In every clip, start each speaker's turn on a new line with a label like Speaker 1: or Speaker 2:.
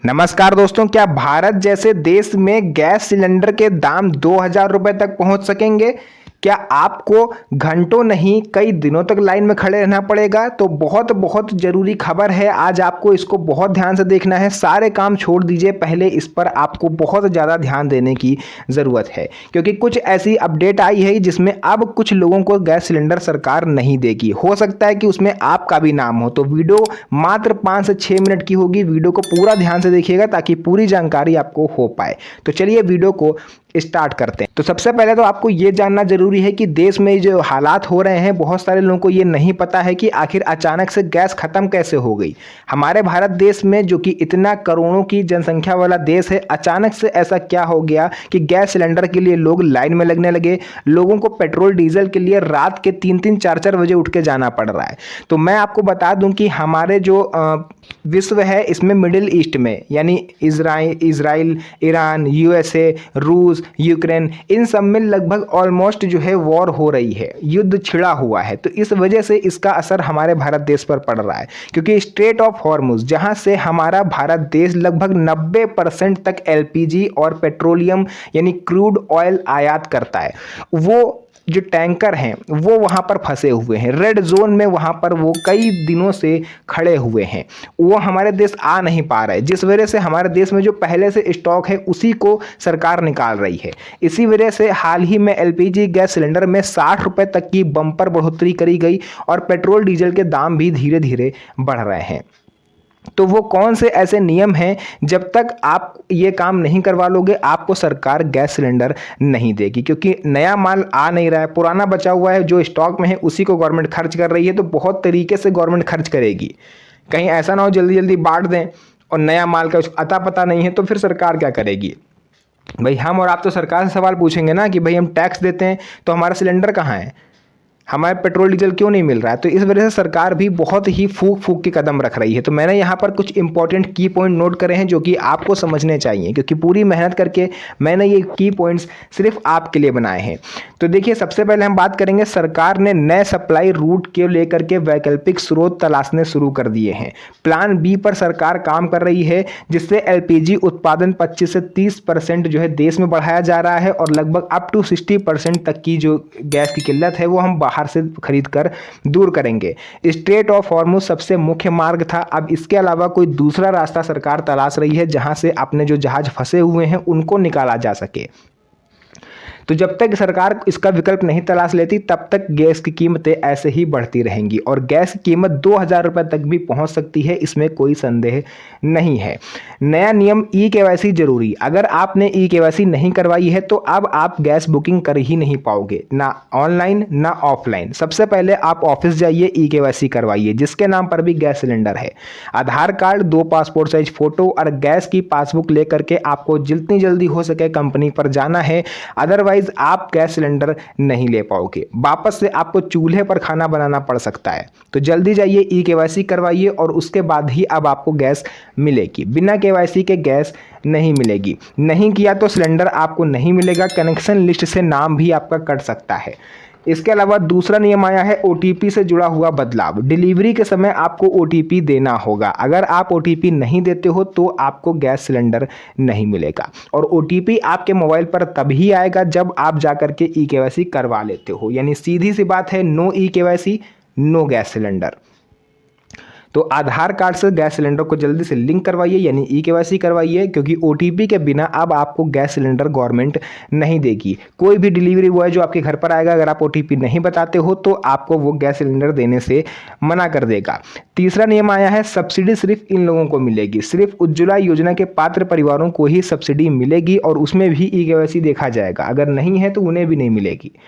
Speaker 1: नमस्कार दोस्तों, क्या भारत जैसे देश में गैस सिलेंडर के दाम 2000 रुपए तक पहुंच सकेंगे? क्या आपको घंटों नहीं कई दिनों तक लाइन में खड़े रहना पड़ेगा? तो बहुत बहुत जरूरी खबर है। आज आपको इसको बहुत ध्यान से देखना है। सारे काम छोड़ दीजिए, पहले इस पर आपको बहुत ज़्यादा ध्यान देने की ज़रूरत है, क्योंकि कुछ ऐसी अपडेट आई है जिसमें अब कुछ लोगों को गैस सिलेंडर सरकार नहीं देगी। हो सकता है कि उसमें आपका भी नाम हो। तो वीडियो मात्र 5 से 6 मिनट की होगी। वीडियो को पूरा ध्यान से देखिएगा ताकि पूरी जानकारी आपको हो पाए। तो चलिए वीडियो को स्टार्ट करते हैं। तो सबसे पहले तो आपको ये जानना जरूरी है कि देश में जो हालात हो रहे हैं, बहुत सारे लोगों को ये नहीं पता है कि आखिर अचानक से गैस खत्म कैसे हो गई। हमारे भारत देश में, जो कि इतना करोड़ों की जनसंख्या वाला देश है, अचानक से ऐसा क्या हो गया कि गैस सिलेंडर के लिए लोग लाइन में लगने लगे। लोगों को पेट्रोल डीजल के लिए रात के 3-3 4-4 बजे उठ के जाना पड़ रहा है। तो मैं आपको बता दूं कि हमारे जो विश्व है, इसमें मिडिल ईस्ट में यानी इजराइल, ईरान, यूएसए, रूस, यूक्रेन, इन सब में लगभग ऑलमोस्ट जो है वॉर हो रही है, युद्ध छिड़ा हुआ है। तो इस वजह से इसका असर हमारे भारत देश पर पड़ रहा है, क्योंकि स्ट्रेट ऑफ हॉर्मुज, जहां से हमारा भारत देश लगभग 90% तक एलपीजी और पेट्रोलियम यानी क्रूड ऑयल आयात करता है, वो जो टैंकर हैं वो वहाँ पर फंसे हुए हैं। रेड जोन में वहाँ पर वो कई दिनों से खड़े हुए हैं। वो हमारे देश आ नहीं पा रहे, जिस वजह से हमारे देश में जो पहले से स्टॉक है उसी को सरकार निकाल रही है। इसी वजह से हाल ही में एलपीजी गैस सिलेंडर में 60 रुपये तक की बम्पर बढ़ोतरी करी गई और पेट्रोल डीजल के दाम भी धीरे धीरे बढ़ रहे हैं। तो वो कौन से ऐसे नियम हैं, जब तक आप ये काम नहीं करवा लोगे आपको सरकार गैस सिलेंडर नहीं देगी, क्योंकि नया माल आ नहीं रहा है, पुराना बचा हुआ है, जो स्टॉक में है उसी को गवर्नमेंट खर्च कर रही है। तो बहुत तरीके से गवर्नमेंट खर्च करेगी। कहीं ऐसा ना हो जल्दी जल्दी बांट दें और नया माल का अता पता नहीं है, तो फिर सरकार क्या करेगी? भाई हम और आप तो सरकार से सवाल पूछेंगे ना कि भाई हम टैक्स देते हैं तो हमारा सिलेंडर कहाँ है, हमारे पेट्रोल डीजल क्यों नहीं मिल रहा है। तो इस वजह से सरकार भी बहुत ही फूक फूक के कदम रख रही है। तो मैंने यहाँ पर कुछ इंपॉर्टेंट की पॉइंट नोट करे हैं जो कि आपको समझने चाहिए, क्योंकि पूरी मेहनत करके मैंने ये की पॉइंट्स सिर्फ आपके लिए बनाए हैं। तो देखिए, सबसे पहले हम बात करेंगे, सरकार ने नए सप्लाई रूट के लेकर के वैकल्पिक स्रोत तलाशने शुरू कर दिए हैं। प्लान बी पर सरकार काम कर रही है, जिससे एलपीजी उत्पादन 25 से 30% जो है देश में बढ़ाया जा रहा है और लगभग अप टू 60% तक की जो गैस की किल्लत है वो हम बाहर से खरीद कर दूर करेंगे। स्ट्रेट ऑफ हॉर्मुज सबसे मुख्य मार्ग था। अब इसके अलावा कोई दूसरा रास्ता सरकार तलाश रही है जहां से अपने जो जहाज फंसे हुए हैं उनको निकाला जा सके। तो जब तक सरकार इसका विकल्प नहीं तलाश लेती तब तक गैस की कीमतें ऐसे ही बढ़ती रहेंगी और गैस की कीमत 2000 रुपये तक भी पहुंच सकती है, इसमें कोई संदेह नहीं है। नया नियम ई केवाईसी जरूरी। अगर आपने ई केवाईसी नहीं करवाई है तो अब आप गैस बुकिंग कर ही नहीं पाओगे, ना ऑनलाइन ना ऑफलाइन। सबसे पहले आप ऑफिस जाइए, ई केवाईसी करवाइए, जिसके नाम पर भी गैस सिलेंडर है। आधार कार्ड, 2 पासपोर्ट साइज फोटो और गैस की पासबुक लेकर के आपको जितनी जल्दी हो सके कंपनी पर जाना है, अदरवाइज आप गैस सिलेंडर नहीं ले पाओगे। वापस से आपको चूल्हे पर खाना बनाना पड़ सकता है। तो जल्दी जाइए, ई केवाईसी करवाइए और उसके बाद ही अब आपको गैस मिलेगी। बिना केवाईसी के गैस नहीं मिलेगी। नहीं किया तो सिलेंडर आपको नहीं मिलेगा, कनेक्शन लिस्ट से नाम भी आपका कट सकता है। इसके अलावा दूसरा नियम आया है ओटीपी से जुड़ा हुआ बदलाव। डिलीवरी के समय आपको ओटीपी देना होगा। अगर आप ओटीपी नहीं देते हो तो आपको गैस सिलेंडर नहीं मिलेगा और ओटीपी आपके मोबाइल पर तभी आएगा जब आप जाकर के ई केवाईसी करवा लेते हो। यानी सीधी सी बात है, no e KYC no gas cylinder. तो आधार कार्ड से गैस सिलेंडर को जल्दी से लिंक करवाइए, यानी ई केवाईसी करवाइए, क्योंकि ओटीपी के बिना अब आपको गैस सिलेंडर गवर्नमेंट नहीं देगी। कोई भी डिलीवरी बॉय जो आपके घर पर आएगा, अगर आप ओटीपी नहीं बताते हो तो आपको वो गैस सिलेंडर देने से मना कर देगा। तीसरा नियम आया है, सब्सिडी सिर्फ इन लोगों को मिलेगी। सिर्फ उज्ज्वला योजना के पात्र परिवारों को ही सब्सिडी मिलेगी और उसमें भी ई केवाईसी देखा जाएगा। अगर नहीं है तो उन्हें भी नहीं मिलेगी।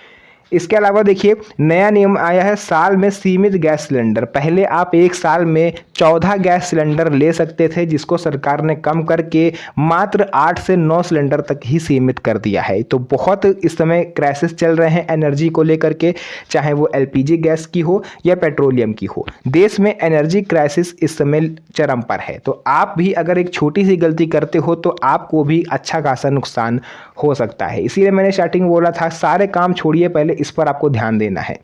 Speaker 1: इसके अलावा देखिए, नया नियम आया है, साल में सीमित गैस सिलेंडर। पहले आप एक साल में 14 गैस सिलेंडर ले सकते थे, जिसको सरकार ने कम करके मात्र 8 से 9 सिलेंडर तक ही सीमित कर दिया है। तो बहुत इस समय क्राइसिस चल रहे हैं एनर्जी को लेकर के, चाहे वो एलपीजी गैस की हो या पेट्रोलियम की हो। देश में एनर्जी क्राइसिस इस समय चरम पर है। तो आप भी अगर एक छोटी सी गलती करते हो तो आपको भी अच्छा खासा नुकसान हो सकता है। इसीलिए मैंने स्टार्टिंग में बोला था, सारे काम छोड़िए, पहले इस पर आपको ध्यान देना है।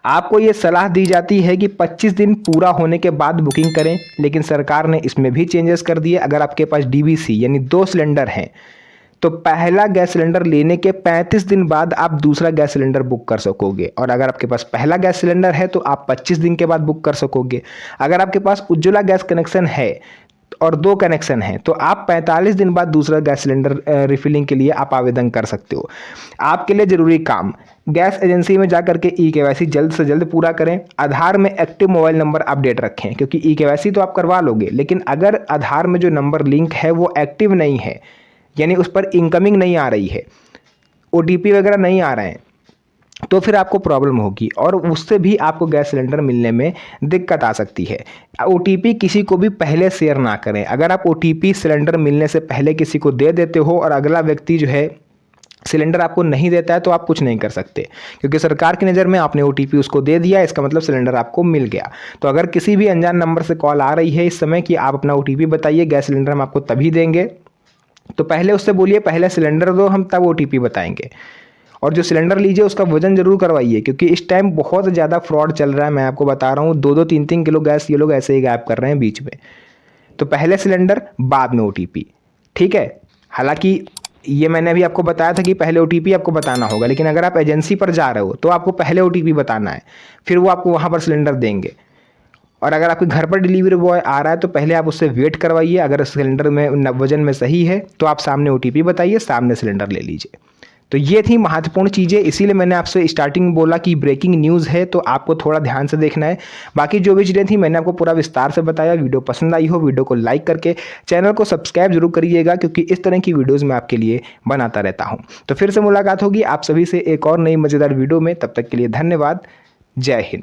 Speaker 1: आपको ये सलाह दी जाती है कि 25 दिन पूरा होने के बाद बुकिंग करें, लेकिन सरकार ने इसमें भी चेंजेस कर दिए। अगर आपके पास डीवीसी यानी 2 सिलेंडर हैं तो पहला गैस सिलेंडर लेने के 35 दिन बाद आप दूसरा गैस सिलेंडर बुक कर सकोगे, और अगर आपके पास पहला गैस सिलेंडर है तो आप 25 दिन के बाद बुक कर सकोगे। अगर आपके पास उज्ज्वला गैस कनेक्शन है और 2 कनेक्शन हैं तो आप 45 दिन बाद दूसरा गैस सिलेंडर रिफिलिंग के लिए आप आवेदन कर सकते हो। आपके लिए ज़रूरी काम, गैस एजेंसी में जाकर के ई-केवाईसी जल्द से जल्द पूरा करें। आधार में एक्टिव मोबाइल नंबर अपडेट रखें, क्योंकि ई-केवाईसी तो आप करवा लोगे, लेकिन अगर आधार में जो नंबर लिंक है वो एक्टिव नहीं है, यानी उस पर इनकमिंग नहीं आ रही है, ओटीपी वगैरह नहीं आ रहे हैं, तो फिर आपको प्रॉब्लम होगी और उससे भी आपको गैस सिलेंडर मिलने में दिक्कत आ सकती है। ओटीपी किसी को भी पहले शेयर ना करें। अगर आप ओटीपी सिलेंडर मिलने से पहले किसी को दे देते हो और अगला व्यक्ति जो है सिलेंडर आपको नहीं देता है तो आप कुछ नहीं कर सकते, क्योंकि सरकार की नज़र में आपने ओटीपी उसको दे दिया, इसका मतलब सिलेंडर आपको मिल गया। तो अगर किसी भी अनजान नंबर से कॉल आ रही है इस समय कि आप अपना ओटीपी बताइए, गैस सिलेंडर हम आपको तभी देंगे, तो पहले उससे बोलिए पहले सिलेंडर दो, हम तब ओटीपी बताएंगे। और जो सिलेंडर लीजिए उसका वजन जरूर करवाइए, क्योंकि इस टाइम बहुत ज़्यादा फ्रॉड चल रहा है। मैं आपको बता रहा हूँ 2-2 3-3 किलो गैस ये लोग ऐसे ही गायब कर रहे हैं बीच में। तो पहले सिलेंडर बाद में ओटीपी, ठीक है। हालांकि ये मैंने अभी आपको बताया था कि पहले ओटीपी आपको बताना होगा, लेकिन अगर आप एजेंसी पर जा रहे हो तो आपको पहले ओटीपी बताना है, फिर वो आपको वहाँ पर सिलेंडर देंगे। और अगर आपके घर पर डिलीवरी बॉय आ रहा है तो पहले आप उससे वेट करवाइए। अगर सिलेंडर में वजन में सही है तो आप सामने ओटीपी बताइए, सामने सिलेंडर ले लीजिए। तो ये थी महत्वपूर्ण चीज़ें, इसीलिए मैंने आपसे स्टार्टिंग में बोला कि ब्रेकिंग न्यूज़ है तो आपको थोड़ा ध्यान से देखना है। बाकी जो भी चीज़ें थी मैंने आपको पूरा विस्तार से बताया। वीडियो पसंद आई हो वीडियो को लाइक करके चैनल को सब्सक्राइब जरूर करिएगा, क्योंकि इस तरह की वीडियोज़ मैं आपके लिए बनाता रहता हूँ। तो फिर से मुलाकात होगी आप सभी से एक और नई मज़ेदार वीडियो में, तब तक के लिए धन्यवाद। जय हिंद।